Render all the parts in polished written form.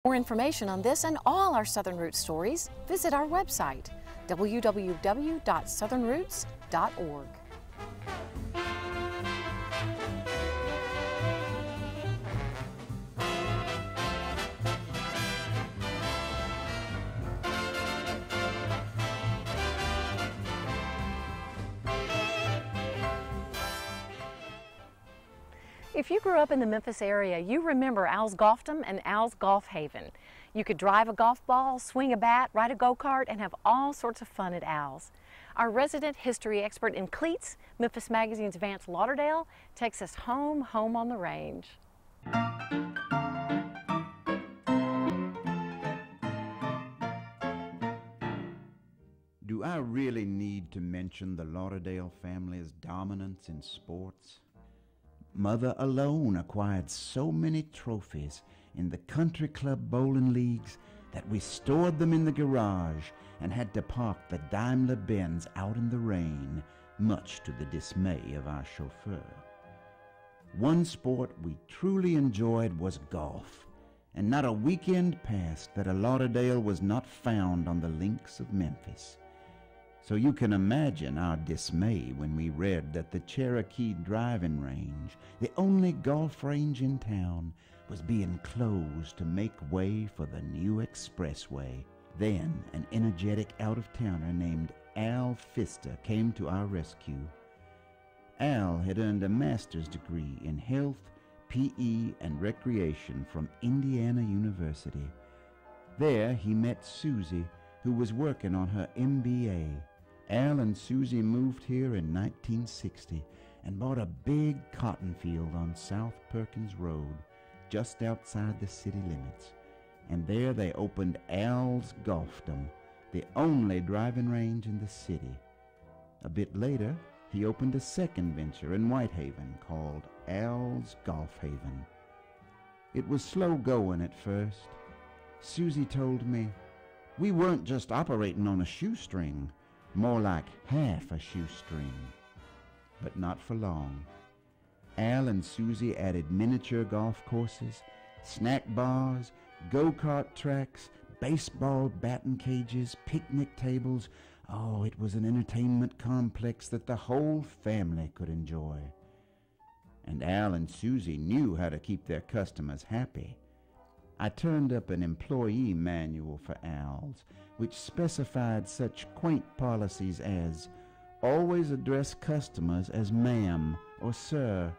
For more information on this and all our Southern Roots stories, visit our website, www.southernroots.org. If you grew up in the Memphis area, you remember Al's Golfdom and Al's Golfhaven. You could drive a golf ball, swing a bat, ride a go-kart, and have all sorts of fun at Al's. Our resident history expert in cleats, Memphis Magazine's Vance Lauderdale, takes us home on the range. Do I really need to mention the Lauderdale family's dominance in sports? Mother alone acquired so many trophies in the country club bowling leagues that we stored them in the garage and had to park the Daimler Benz out in the rain, much to the dismay of our chauffeur. One sport we truly enjoyed was golf, and not a weekend passed that a Lauderdale was not found on the links of Memphis. So you can imagine our dismay when we read that the Cherokee driving range, the only golf range in town, was being closed to make way for the new expressway. Then an energetic out-of-towner named Al Pfister came to our rescue. Al had earned a master's degree in health, PE, and recreation from Indiana University. There he met Susie, who was working on her MBA. Al and Susie moved here in 1960 and bought a big cotton field on South Perkins Road, just outside the city limits. And there they opened Al's Golfdom, the only driving range in the city. A bit later, he opened a second venture in Whitehaven called Al's Golfhaven. It was slow going at first. Susie told me, we weren't just operating on a shoestring, more like half a shoestring. But not for long. Al and Susie added miniature golf courses, snack bars, go-kart tracks, baseball batting cages, picnic tables. Oh, it was an entertainment complex that the whole family could enjoy. And Al and Susie knew how to keep their customers happy. I turned up an employee manual for Al's, which specified such quaint policies as always address customers as ma'am or sir,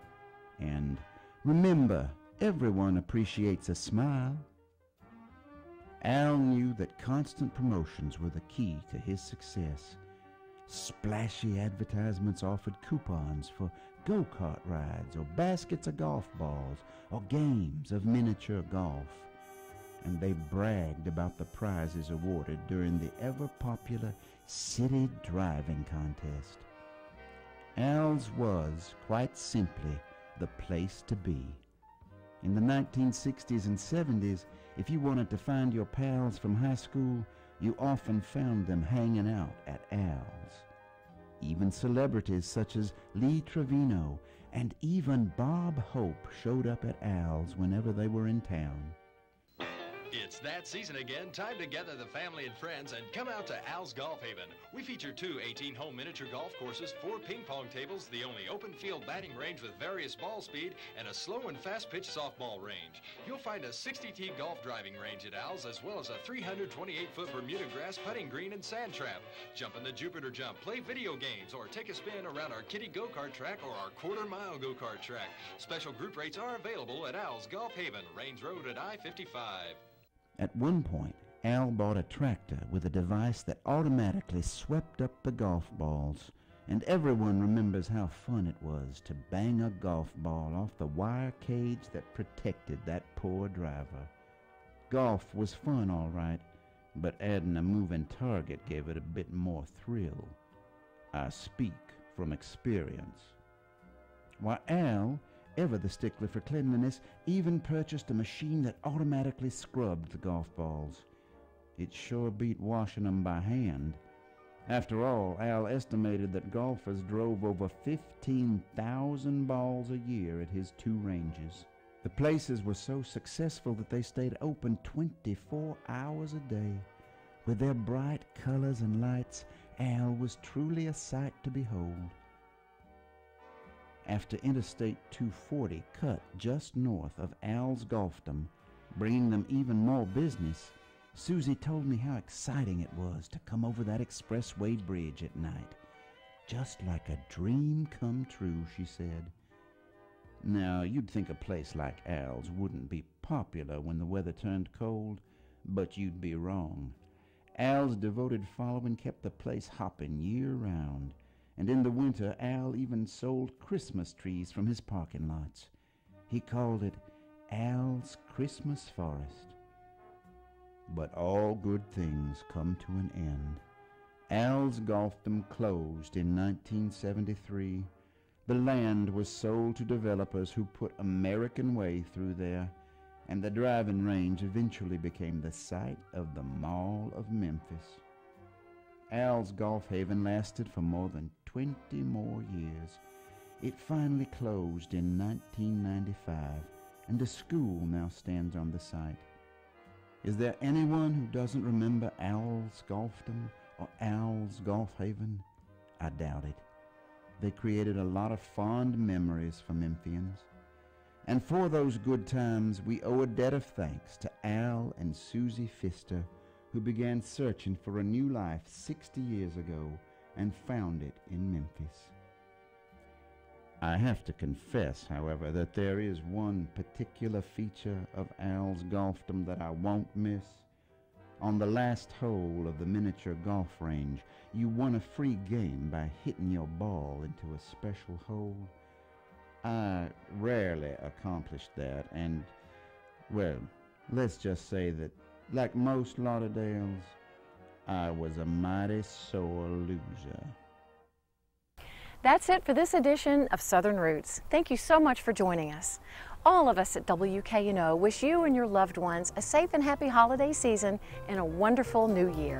and remember, everyone appreciates a smile. Al knew that constant promotions were the key to his success. Splashy advertisements offered coupons for go-kart rides or baskets of golf balls or games of miniature golf. And they bragged about the prizes awarded during the ever-popular city driving contest. Al's was, quite simply, the place to be. In the 1960s and 70s, if you wanted to find your pals from high school, you often found them hanging out at Al's. Even celebrities such as Lee Trevino and even Bob Hope showed up at Al's whenever they were in town. It's that season again. Time to gather the family and friends and come out to Al's Golfhaven. We feature 2 18-hole miniature golf courses, 4 ping pong tables, the only open field batting range with various ball speed, and a slow and fast pitch softball range. You'll find a 60-tee golf driving range at Al's, as well as a 328-foot Bermuda grass putting green and sand trap. Jump in the Jupiter Jump, play video games, or take a spin around our kiddie go-kart track or our quarter-mile go-kart track. Special group rates are available at Al's Golfhaven, Rains Road at I-55. At one point, Al bought a tractor with a device that automatically swept up the golf balls, and everyone remembers how fun it was to bang a golf ball off the wire cage that protected that poor driver. Golf was fun, all right, but adding a moving target gave it a bit more thrill. I speak from experience. Why, Al, ever the stickler for cleanliness, even purchased a machine that automatically scrubbed the golf balls. It sure beat washing them by hand. After all, Al estimated that golfers drove over 15,000 balls a year at his 2 ranges. The places were so successful that they stayed open 24 hours a day. With their bright colors and lights, Al was truly a sight to behold. After Interstate 240 cut just north of Al's Golfdom, bringing them even more business, Susie told me how exciting it was to come over that expressway bridge at night. Just like a dream come true, she said. Now, you'd think a place like Al's wouldn't be popular when the weather turned cold, but you'd be wrong. Al's devoted following kept the place hopping year-round, and in the winter Al even sold Christmas trees from his parking lots. He called it Al's Christmas Forest. But all good things come to an end. Al's Golfdom closed in 1973. The land was sold to developers who put American Way through there, and the driving range eventually became the site of the Mall of Memphis. Al's Golfhaven lasted for more than 20 more years. It finally closed in 1995, and a school now stands on the site. Is there anyone who doesn't remember Al's Golfdom or Al's Golfhaven? I doubt it. They created a lot of fond memories for Memphians. And for those good times, we owe a debt of thanks to Al and Susie Pfister, who began searching for a new life 60 years ago and found it in Memphis. I have to confess, however, that there is one particular feature of Al's Golfdom that I won't miss. On the last hole of the miniature golf range, you won a free game by hitting your ball into a special hole. I rarely accomplished that, and, well, let's just say that, like most Lauderdales, I was a mighty sore loser. That's it for this edition of Southern Roots. Thank you so much for joining us. All of us at WKNO wish you and your loved ones a safe and happy holiday season and a wonderful new year.